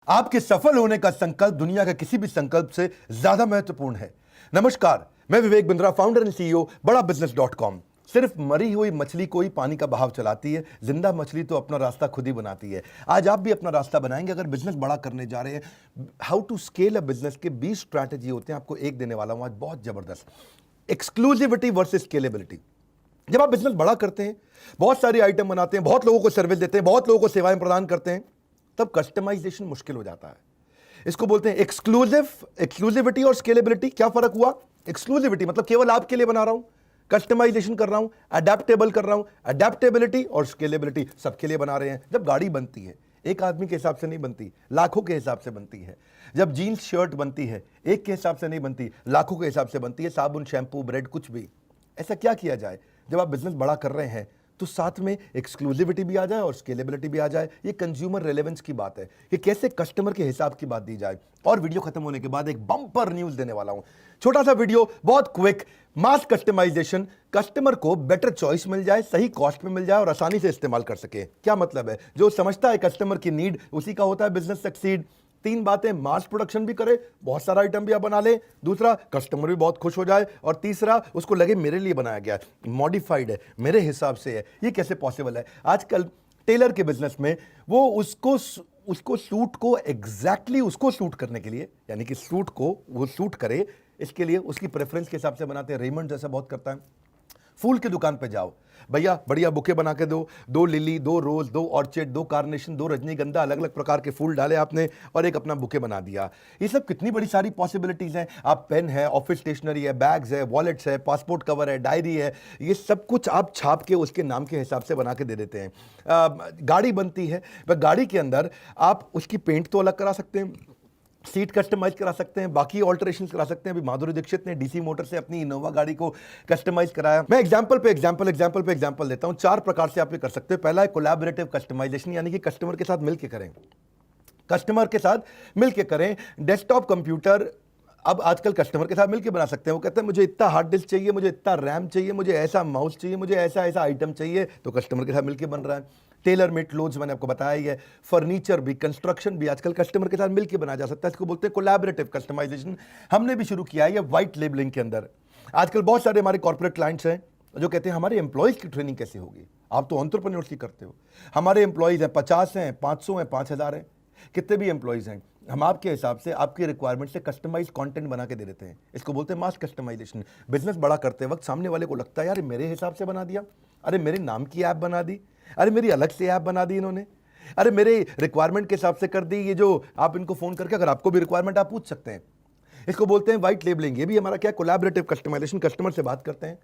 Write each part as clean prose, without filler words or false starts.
आपके सफल होने का संकल्प दुनिया के किसी भी संकल्प से ज्यादा महत्वपूर्ण है। नमस्कार, मैं Vivek Bindra, founder and CEO बड़ा बिजनेस .com। सिर्फ मरी हुई मछली को ही पानी का बहाव चलाती है, जिंदा मछली तो अपना रास्ता खुद ही बनाती है। आज आप भी अपना रास्ता बनाएंगे। अगर बिजनेस बड़ा करने जा रहे हैं, how to scale a business के 20 स्ट्रैटेजी होते हैं, आपको एक देने वाला हूं आज, बहुत जबरदस्त। Exclusivity versus scalability. जब आप बिजनेस बड़ा करते हैं, बहुत सारे आइटम बनाते हैं, बहुत लोगों को सर्विस देते हैं, बहुत लोगों को सेवाएं प्रदान करते हैं, तब कस्टमाइजेशन मुश्किल हो जाता है। इसको बोलते हैं एक्सक्लूसिविटी और स्केलेबिलिटी। क्या फर्क हुआ? एक्सक्लूसिविटी मतलब केवल आपके लिए बना रहा हूं, कस्टमाइजेशन कर रहा हूं, अडेप्टेबल कर रहा हूं। अडेप्टेबिलिटी और स्केलेबिलिटी सबके लिए बना रहे हैं। जब गाड़ी बनती है, एक आदमी के हिसाब से नहीं बनती, लाखों के हिसाब से बनती है। जब जीन्स शर्ट बनती है, एक के हिसाब से नहीं बनती, लाखों के हिसाब से बनती है। साबुन, शैम्पू, ब्रेड, कुछ भी। ऐसा क्या किया जाए जब आप बिजनेस बड़ा कर रहे हैं तो साथ में एक्सक्लूसिविटी भी आ जाए और स्केलेबिलिटी भी आ जाए। ये कंज्यूमर रेलेवेंस की बात है कि कैसे कस्टमर के हिसाब की बात दी जाए। और वीडियो खत्म होने के बाद एक बम्पर न्यूज देने वाला हूं। छोटा सा वीडियो, बहुत क्विक। मास कस्टमाइजेशन, कस्टमर को बेटर चॉइस मिल जाए, सही कॉस्ट में मिल जाए और आसानी से इस्तेमाल कर सके। क्या मतलब है? जो समझता है कस्टमर की नीड, उसी का होता है बिजनेस सक्सीड। 3 बातें, मास प्रोडक्शन भी करे, बहुत सारा आइटम भी आप बना ले। दूसरा, कस्टमर भी बहुत खुश हो जाए। और तीसरा, उसको लगे मेरे लिए बनाया गया है, मॉडिफाइड है, मेरे हिसाब से है। ये कैसे पॉसिबल है? आजकल टेलर के बिजनेस में वो उसको सूट को एग्जैक्टली उसको सूट करने के लिए, यानी कि सूट को वो सूट करे, इसके लिए उसकी प्रेफरेंस के हिसाब से बनाते हैं। रेमंड जैसा बहुत करता है। फूल की दुकान पे जाओ, भैया बढ़िया बुके बना के दो, 2 लिली, 2 रोज, 2 ऑर्चिड, 2 कार्नेशन, 2 रजनीगंधा, अलग अलग प्रकार के फूल डाले आपने और एक अपना बुके बना दिया। ये सब कितनी बड़ी सारी पॉसिबिलिटीज हैं। आप पेन है, ऑफिस स्टेशनरी है, बैग्स है, वॉलेट्स है, पासपोर्ट कवर है, डायरी है, ये सब कुछ आप छाप के उसके नाम के हिसाब से बना के दे देते हैं। गाड़ी बनती है, वह गाड़ी के अंदर आप उसकी पेंट तो अलग करा सकते हैं, सीट कस्टमाइज करा सकते हैं, बाकी ऑल्टरेशन करा सकते हैं। अभी माधुरी दीक्षित ने डीसी मोटर से अपनी इनोवा गाड़ी को कस्टमाइज कराया। मैं एग्जांपल पे एग्जांपल देता हूं। 4 प्रकार से आप ये कर सकते हैं। पहला है कोलैबोरेटिव कस्टमाइजेशन, यानी कि कस्टमर के साथ मिलकर करें। डेस्कटॉप कंप्यूटर अब आजकल कस्टमर के साथ मिलकर बना सकते हैं। वो कहते हैं मुझे इतना हार्ड डिस्क चाहिए, मुझे इतना रैम चाहिए, मुझे ऐसा माउस चाहिए, मुझे ऐसा ऐसा आइटम चाहिए, तो कस्टमर के साथ मिलकर बन रहा है। टेलर मेड क्लोथ्स मैंने आपको बताया ही है। फर्नीचर भी, कंस्ट्रक्शन भी आजकल कस्टमर के साथ मिलकर बनाया जा सकता है। इसको बोलते हैं कोलैबोरेटिव कस्टमाइजेशन। हमने भी शुरू किया है ये व्हाइट लेबलिंग के अंदर। आजकल बहुत सारे हमारे कॉर्पोरेट क्लाइंट्स हैं जो कहते हैं हमारे एम्प्लॉयज की ट्रेनिंग कैसे होगी? आप तो एंटरप्रेन्योर्स की करते हो। हमारे एम्प्लॉयज हैं 50 हैं, 500 हैं, 5000 हैं, कितने भी एम्प्लॉयज हैं, हम आपके हिसाब से, आपकी रिक्वायरमेंट से कस्टमाइज कंटेंट बना के दे देते हैं। इसको बोलते हैं मास कस्टमाइजेशन। बिजनेस बड़ा करते वक्त सामने वाले को लगता है यार मेरे हिसाब से बना दिया, अरे मेरे नाम की ऐप बना दी, अरे मेरी अलग से ऐप बना दी इन्होंने, अरे मेरे रिक्वायरमेंट के हिसाब से कर दी। ये जो आप इनको फोन करके अगर आपको भी रिक्वायरमेंट आप पूछ सकते हैं। इसको बोलते हैं व्हाइट लेबलिंग। ये भी हमारा क्या, कोलैबोरेटिव कस्टमाइजेशन। कस्टमर से बात करते हैं,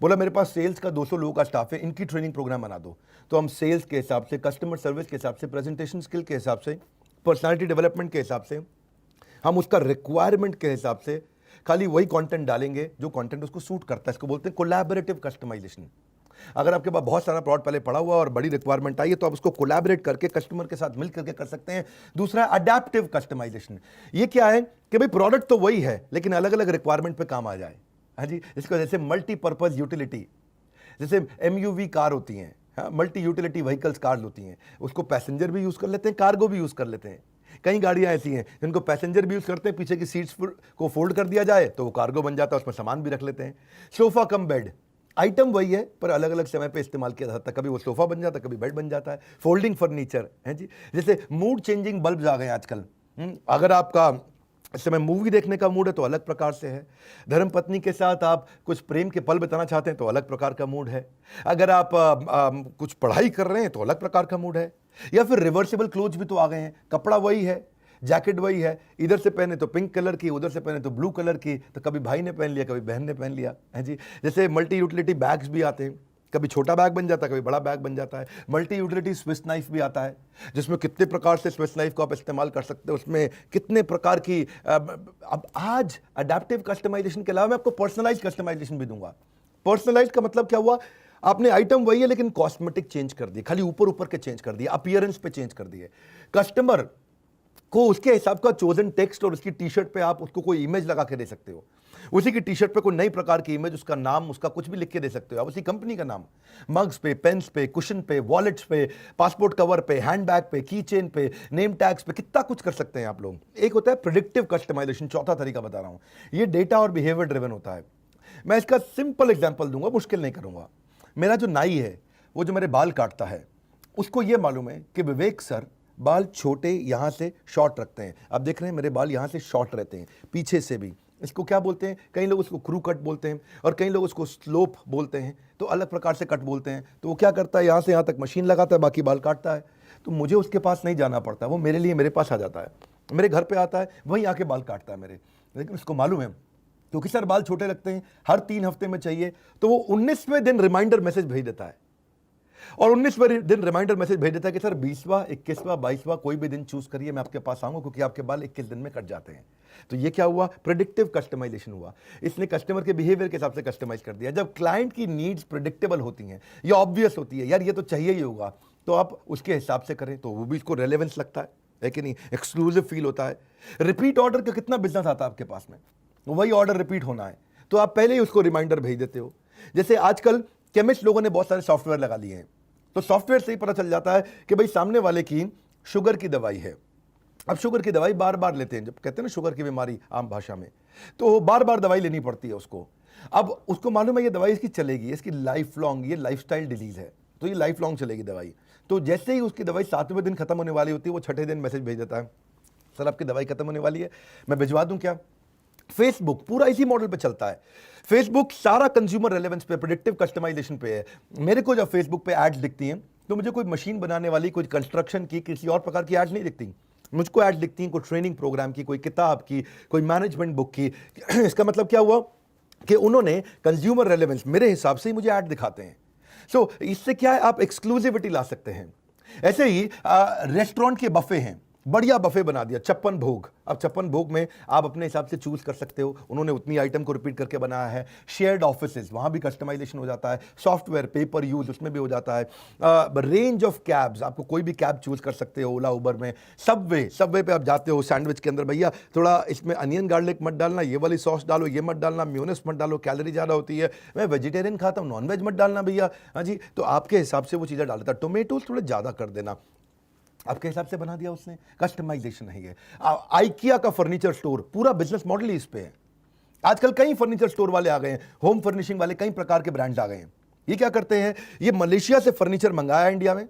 बोला मेरे पास सेल्स का 200 लोगों का स्टाफ है, इनकी ट्रेनिंग प्रोग्राम बना दो। तो हम सेल्स के हिसाब से, कस्टमर सर्विस के हिसाब से, प्रेजेंटेशन स्किल के हिसाब से, पर्सनालिटी डेवलपमेंट के हिसाब से, हम उसका रिक्वायरमेंट के हिसाब से खाली वही कंटेंट डालेंगे जो कंटेंट उसको सूट करता है। इसको बोलते हैं कोलैबोरेटिव कस्टमाइजेशन। अगर आपके पास बहुत सारा प्लॉट पहले पड़ा हुआ और बड़ी रिक्वायरमेंट आई है तो आप उसको कोलैबोरेट करके कस्टमर के साथ मिल करके कर सकते हैं। दूसरा है अडैप्टिव कस्टमाइजेशन। ये क्या है कि भाई प्रोडक्ट तो वही है लेकिन अलग अलग रिक्वायरमेंट पे काम आ जाए। हाँ जी, इसको जैसे मल्टीपर्पज यूटिलिटी, जैसे एमयूवी कार होती हैं, मल्टी यूटिलिटी व्हीकल्स कार्स होती हैं, उसको पैसेंजर भी यूज कर लेते हैं, कार्गो भी यूज कर लेते हैं। कई गाड़ियां ऐसी हैं जिनको पैसेंजर भी यूज करते हैं, पीछे की सीट्स को फोल्ड कर दिया जाए तो वो कार्गो बन जाता है, उसमें सामान भी रख लेते हैं। सोफा कम बेड, आइटम वही है पर अलग अलग समय पे इस्तेमाल किया जाता है। कभी वो सोफा बन जाता है, कभी बेड बन जाता है। फोल्डिंग फर्नीचर है जी। जैसे मूड चेंजिंग बल्ब्स आ गए आजकल। अगर आपका इस समय मूवी देखने का मूड है तो अलग प्रकार से है। धर्मपत्नी के साथ आप कुछ प्रेम के पल बिताना चाहते हैं तो अलग प्रकार का मूड है। अगर आप कुछ पढ़ाई कर रहे हैं तो अलग प्रकार का मूड है। या फिर रिवर्सिबल क्लोथ्स भी तो आ गए हैं, कपड़ा वही है, जैकेट वही है, इधर से पहने तो पिंक कलर की, उधर से पहने तो ब्लू कलर की, तो कभी भाई ने पहन लिया, कभी बहन ने पहन लिया है जी। जैसे मल्टी यूटिलिटी बैग्स भी आते हैं, कभी छोटा बैग बन जाता है, कभी बड़ा बैग बन जाता है। मल्टी यूटिलिटी स्विस नाइफ भी आता है जिसमें कितने प्रकार से स्विस नाइफ को आप इस्तेमाल कर सकते हो, उसमें कितने प्रकार की। अब आज अडैप्टिव कस्टमाइजेशन के अलावा मैं आपको पर्सनलाइज कस्टमाइजेशन भी दूंगा। पर्सनलाइज का मतलब क्या हुआ? आपने आइटम वही है लेकिन कॉस्मेटिक चेंज कर दिए, खाली ऊपर ऊपर के चेंज कर दिए, अपीयरेंस पे चेंज कर दिए। कस्टमर को उसके हिसाब का चोजन टेक्स्ट और उसकी टी शर्ट पे आप उसको कोई इमेज लगा के दे सकते हो। उसी की टी शर्ट पे कोई नई प्रकार की इमेज, उसका नाम, उसका कुछ भी लिख के दे सकते हो आप, उसी कंपनी का नाम, मग्स पे, पेन्स पे, कुशन पे, वॉलेट्स पे, पासपोर्ट कवर पे, हैंडबैग पे, की चेन पे, नेम टैग्स पे, कितना कुछ कर सकते हैं आप लोग। एक होता है प्रेडिक्टिव कस्टमाइजेशन, चौथा तरीका बता रहा हूं, ये डेटा और बिहेवियर ड्रिवन होता है। मैं इसका सिंपल एग्जांपल दूंगा, मुश्किल नहीं करूंगा। मेरा जो नाई है, वो जो मेरे बाल काटता है, उसको ये मालूम है कि विवेक सर बाल छोटे यहां से शॉर्ट रखते हैं। आप देख रहे हैं मेरे बाल यहां से शॉर्ट रहते हैं, पीछे से भी। इसको क्या बोलते हैं? कई लोग उसको क्रू कट बोलते हैं और कई लोग उसको स्लोप बोलते हैं, तो अलग प्रकार से कट बोलते हैं। तो वो क्या करता है, यहां से यहां तक मशीन लगाता है, बाकी बाल काटता है। तो मुझे उसके पास नहीं जाना पड़ता, वो मेरे लिए मेरे पास आ जाता है, मेरे घर पे आता है, वहीं आके बाल काटता है मेरे। लेकिन उसको मालूम है क्योंकि सर बाल छोटे लगते हैं, हर 3 हफ्ते में चाहिए, तो वो 19वें दिन रिमाइंडर मैसेज भेज देता है। और 19वें दिन रिमाइंडर मैसेज भेज देता है कि सर 20वां, 21वां, 22वां कोई भी दिन चूज करिए, मैं आपके पास आऊंगा, क्योंकि आपके बाल 21 दिन में कट जाते हैं। तो ये क्या हुआ? प्रेडिक्टिव कस्टमाइजेशन हुआ। इसने कस्टमर के बिहेवियर के हिसाब से कस्टमाइज कर दिया। जब क्लाइंट की नीड्स प्रेडिक्टेबल होती हैं, ये ऑब्वियस होती है, यार ये तो चाहिए ही होगा, तो आप उसके हिसाब से करें, तो वो भी इसको रेलेवेंस लगता है कि नहीं, एक्सक्लूसिव फील होता है। रिपीट ऑर्डर का कितना बिजनेस आता है आपके पास में, वही ऑर्डर रिपीट होना है, तो आप पहले ही उसको रिमाइंडर भेज देते हो। जैसे आजकल केमिस्ट लोगों ने बहुत सारे सॉफ्टवेयर लगा लिए हैं, तो सॉफ्टवेयर से ही पता चल जाता है कि भाई सामने वाले की शुगर की दवाई है। अब शुगर की दवाई बार बार लेते हैं, जब कहते हैं ना शुगर की बीमारी आम भाषा में, तो बार बार दवाई लेनी पड़ती है उसको। अब उसको मालूम है ये दवाई इसकी चलेगी, इसकी लाइफ लॉन्ग, ये लाइफस्टाइल डिजीज है, तो ये लाइफ लॉन्ग चलेगी दवाई। तो जैसे ही उसकी दवाई 7वें दिन खत्म होने वाली होती है, वो 6ठे दिन मैसेज भेज देता है, सर आपकी दवाई खत्म होने वाली है, मैं भिजवा दूं क्या? फेसबुक पूरा इसी मॉडल पे चलता है। फेसबुक सारा कंज्यूमर रेलेवेंस पे, प्रेडिक्टिव कस्टमाइजेशन पे है। मेरे को जब फेसबुक पे एड्स दिखती हैं, तो मुझे कोई मशीन बनाने वाली, कोई कंस्ट्रक्शन की, किसी और प्रकार की एड्स नहीं दिखती। मुझको एड्स दिखती हैं कोई ट्रेनिंग प्रोग्राम की, कोई किताब की, कोई मैनेजमेंट बुक की। इसका मतलब क्या हुआ कि उन्होंने कंज्यूमर रेलेवेंस मेरे हिसाब से ही मुझे ऐड दिखाते हैं। सो इससे क्या है, आप एक्सक्लूसिविटी ला सकते हैं। ऐसे ही रेस्टोरेंट के बफे हैं, बढ़िया बफे बना दिया, 56 भोग। अब 56 भोग में आप अपने हिसाब से चूज कर सकते हो, उन्होंने उतनी आइटम को रिपीट करके बनाया है। शेयर्ड ऑफिसेज, वहां भी कस्टमाइजेशन हो जाता है। सॉफ्टवेयर पेपर यूज, उसमें भी हो जाता है। रेंज ऑफ कैब्स, आपको कोई भी कैब चूज कर सकते हो, ओला उबर में। सबवे पे आप जाते हो, सैंडविच के अंदर भैया थोड़ा इसमें अनियन गार्लिक मत डालना, ये वाली सॉस डालो, ये मत डालना, म्योनेस मत डालो, कैलोरी ज्यादा होती है, मैं वेजिटेरियन खाता हूँ, नॉनवेज मत डालना भैया। हाँ जी, तो आपके हिसाब से वो चीजें डाल देता है। टोमेटोज थोड़े ज्यादा कर देना, आपके हिसाब से बना दिया उसने। कस्टमाइजेशन है ये। आइकिया का फर्नीचर स्टोर, पूरा बिजनेस मॉडल ही इस पे है। आजकल कई फर्नीचर स्टोर वाले आ गए हैं, होम फर्निशिंग वाले कई प्रकार के ब्रांड्स आ गए हैं। ये क्या करते हैं, ये मलेशिया से फर्नीचर मंगाया इंडिया में,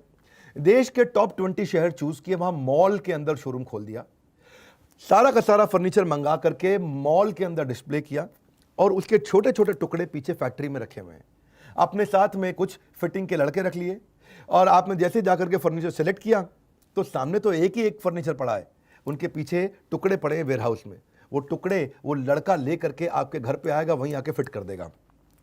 देश के टॉप 20 शहर चूज किए, वहां मॉल के अंदर शोरूम खोल दिया, सारा का सारा फर्नीचर मंगा करके मॉल के अंदर डिस्प्ले किया, और उसके छोटे छोटे टुकड़े पीछे फैक्ट्री में रखे हुए हैं। अपने साथ में कुछ फिटिंग के लड़के रख लिए, और आपने जैसे जाकर के फर्नीचर सेलेक्ट किया, तो सामने तो एक ही एक फर्नीचर पड़ा है, उनके पीछे टुकड़े पड़े हैं वेयरहाउस में। वो टुकड़े वो लड़का ले करके आपके घर पे आएगा, वहीं आके फिट कर देगा।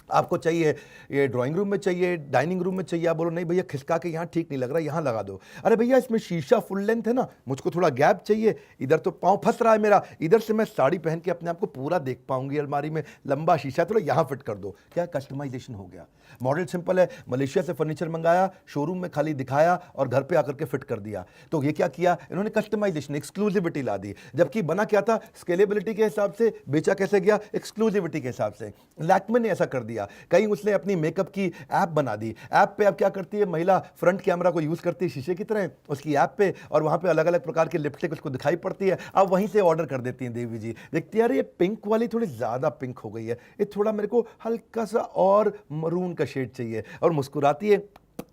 आपको चाहिए ये ड्राइंग रूम में चाहिए, डाइनिंग रूम में चाहिए, आप बोलो नहीं भैया खिसका के यहाँ ठीक नहीं लग रहा, यहाँ लगा दो। अरे भैया इसमें शीशा फुल लेंथ है ना, मुझको थोड़ा गैप चाहिए, इधर तो पाँव फंस रहा है मेरा, इधर से मैं साड़ी पहन के अपने आप को पूरा देख पाऊंगी, अलमारी में लंबा शीशा, थोड़ा यहाँ फिट कर दो। क्या कस्टमाइजेशन हो गया। मॉडल सिंपल है, मलेशिया से फर्नीचर मंगाया, शोरूम में खाली दिखाया और घर पे आकर के फिट कर दिया। तो ये क्या किया इन्होंने, कस्टमाइजेशन, एक्सक्लूसिविटी ला दी। जबकि बना क्या था, स्केलेबिलिटी के हिसाब से, बेचा कैसे गया, एक्सक्लूसिविटी के हिसाब से। लैक्मे ने ऐसा कर दिया। कहीं उसने अपनी मेकअप की ऐप बना दी। ऐप पे अब क्या करती है महिला, फ्रंट कैमरा को यूज करती है शीशे की तरह उसकी ऐप पे, और वहां पे अलग अलग प्रकार की लिपस्टिक उसको दिखाई पड़ती है। अब वहीं से ऑर्डर कर देती हैं देवी जी, देखती है यार ये पिंक वाली थोड़ी ज्यादा पिंक हो गई है, ये थोड़ा मेरे को हल्का सा और मरून का शेड चाहिए, और मुस्कुराती है,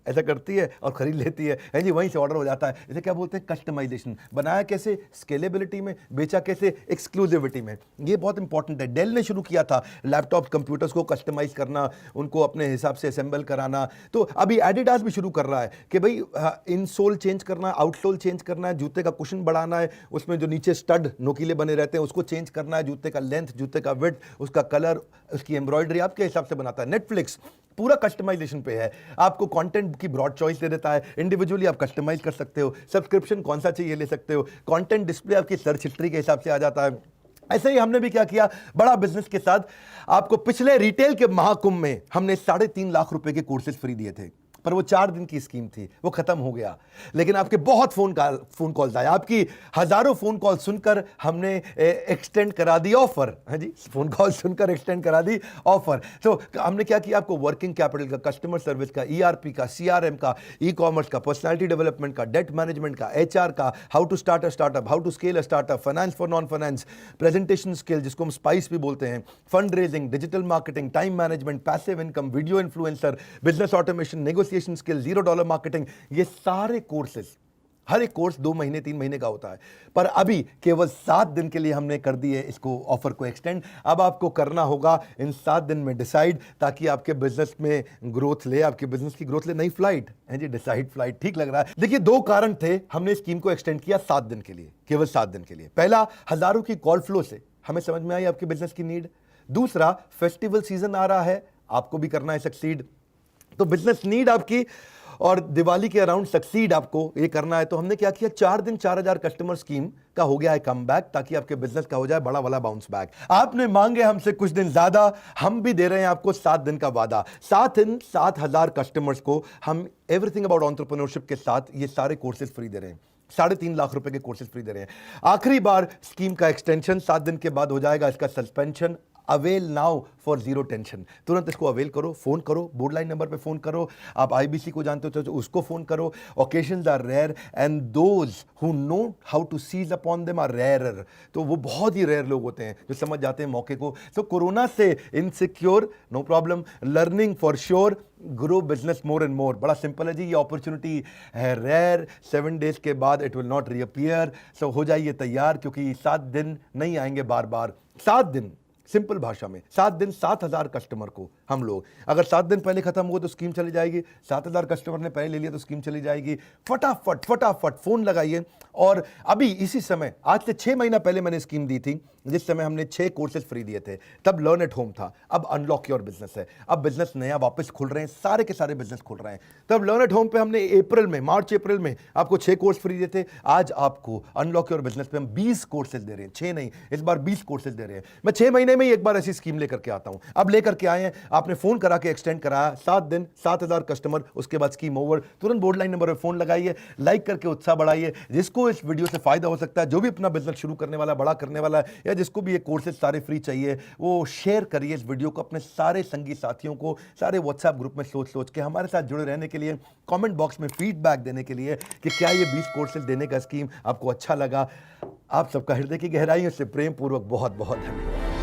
ऐसा करती है और खरीद लेती है जी, वहीं से ऑर्डर हो जाता है। इसे क्या बोलते हैं, कस्टमाइजेशन। बनाया कैसे, स्केलेबिलिटी में, बेचा कैसे, एक्सक्लूसिविटी में। ये बहुत इंपॉर्टेंट है। डेल ने शुरू किया था लैपटॉप कंप्यूटर्स को कस्टमाइज करना, उनको अपने हिसाब से असेंबल कराना। तो अभी एडिडास भी शुरू कर रहा है कि भाई इनसोल चेंज करना है, आउटसोल चेंज करना है, जूते का कुशन बढ़ाना है, उसमें जो नीचे स्टड नोकीले बने रहते हैं उसको चेंज करना है, जूते का लेंथ, जूते का विड्थ, उसका कलर, उसकी एम्ब्रॉयडरी आपके हिसाब से बनाता है। नेटफ्लिक्स पूरा कस्टमाइजेशन पे है, आपको कंटेंट की ब्रॉड चॉइस दे देता है, इंडिविजुअली आप कस्टमाइज कर सकते हो, सब्सक्रिप्शन कौन सा चाहिए ले सकते हो, कंटेंट डिस्प्ले आपकी सर्च हिस्ट्री के हिसाब से आ जाता है। ऐसे ही हमने भी क्या किया, बड़ा बिजनेस के साथ आपको पिछले रिटेल के महाकुंभ में हमने 3.5 लाख रुपए के कोर्सेज फ्री दिए थे। पर वो 4 दिन की स्कीम थी, वो खत्म हो गया। लेकिन आपके बहुत फोन कॉल्स आए, आपकी हजारों फोन कॉल सुनकर हमने एक्सटेंड करा दी ऑफर। हाँ जी, फोन कॉल सुनकर एक्सटेंड करा दी ऑफर। तो हमने क्या किया, आपको वर्किंग कैपिटल का, कस्टमर सर्विस का, ईआरपी का, सीआरएम का, ई कॉमर्स का, पर्सनालिटी डेवलपमेंट का, डेट मैनेजमेंट का, एचआर का, how to start a startup, how to scale a startup, finance for non finance, presentation skill जिसको हम स्पाइस भी बोलते हैं, fund raising, digital marketing, time management, passive income, video influencer, business automation, negotiation skill, $0 marketing, ये सारे courses, हर एक course 2 महीने 3 महीने का होता है, पर अभी केवल 7 दिन के लिए हमने कर दिए इसको, ऑफर को एक्सटेंड। अब आपको करना होगा इन 7 दिन में डिसाइड, ताकि आपके बिजनेस में ग्रोथ ले, आपके बिजनेस की ग्रोथ ले। नई फ्लाइट है जी, डिसाइड फ्लाइट, ठीक लग रहा है। देखिए, 2 कारण थे हमने स्कीम को एक्सटेंड किया 7 दिन के लिए, केवल 7 दिन के लिए। पहला, हजारों की कॉल फ्लो से हमें समझ में आई आपके बिजनेस की नीड। दूसरा, फेस्टिवल सीजन आ रहा है, आपको भी करना है सक्सीड, तो बिजनेस नीड आपकी और दिवाली के अराउंड सक्सीड आपको ये करना है। तो हमने क्या किया, 4 दिन 4000 कस्टमर स्कीम का हो गया है कम बैक, ताकि आपके बिजनेस का हो जाए बड़ा वाला बाउंस बैक। आपने मांगे हमसे कुछ दिन ज्यादा, हम भी दे रहे हैं आपको 7 दिन का वादा। 7 दिन 7000 कस्टमर्स को हम एवरीथिंग अबाउट एंटरप्रेन्योरशिप के साथ ये सारे कोर्सेज फ्री दे रहे हैं। 3.5 लाख रुपए के कोर्सेज फ्री दे रहे हैं। आखिरी बार स्कीम का एक्सटेंशन 7 दिन के बाद हो जाएगा, इसका suspension. Avail now for zero tension, तुरंत इसको अवेल करो, फोन करो, बोर्ड लाइन नंबर पे फोन करो। आप आईबीसी को जानते हो तो उसको फोन करो। Occasions are rare and those who know how to seize upon them are rarer. तो वो बहुत ही रेयर लोग होते हैं जो समझ जाते हैं मौके को। तो कोरोना से insecure, no problem, learning for sure, grow business more and more. बड़ा सिंपल है जी, ये अपॉर्चुनिटी है रेयर, 7 डेज के बाद इट विल नॉट रीअपियर। सो हो जाइए तैयार, क्योंकि 7 दिन नहीं आएंगे बार बार। 7 दिन, सिंपल भाषा में 7 दिन 7000 कस्टमर को हम लोग, अगर 7 दिन पहले खत्म हुआ तो स्कीम चली जाएगी, 7000 कस्टमर ने पहले ले लिया तो स्कीम चली जाएगी। फटाफट फटाफट फोन लगाइए। और अभी इसी समय, आज से 6 महीना पहले मैंने स्कीम दी थी, जिस समय हमने 6 कोर्सेज फ्री दिए थे, तब लर्न एट होम था। अब अनलॉक योर बिजनेस है, अब बिजनेस नया वापस खुल रहे हैं, सारे के सारे बिजनेस खुल रहे हैं। तब लर्न एट होम पे हमने मार्च अप्रैल में आपको 6 कोर्स फ्री दिए थे। आज आपको अनलॉक योर बिजनेस पे हम 20 कोर्सेज दे रहे हैं, 6 नहीं, इस बार 20 कोर्सेज दे रहे हैं। मैं 6 महीने में ही एक बार ऐसी स्कीम लेकर के आता हूं। अब लेकर के आए हैं, आपने फोन करा के एक्सटेंड कराया, 7 दिन 7000 कस्टमर, उसके बाद स्कीम ओवर। तुरंत बोर्ड लाइन नंबर पर फोन लगाइए, लाइक करके उत्साह बढ़ाइए। जिसको इस वीडियो से फायदा हो सकता है, जो भी अपना बिजनेस शुरू करने वाला, बड़ा करने वाला है, या जिसको भी ये कोर्सेज सारे फ्री चाहिए, वो शेयर करिए इस वीडियो को अपने सारे संगी साथियों को, सारे व्हाट्सएप ग्रुप में सोच के हमारे साथ जुड़े रहने के लिए, कमेंट बॉक्स में फीडबैक देने के लिए कि क्या ये 20 कोर्सेज देने का स्कीम आपको अच्छा लगा। आप सबका हृदय की गहराइयों से प्रेम पूर्वक बहुत बहुत धन्यवाद।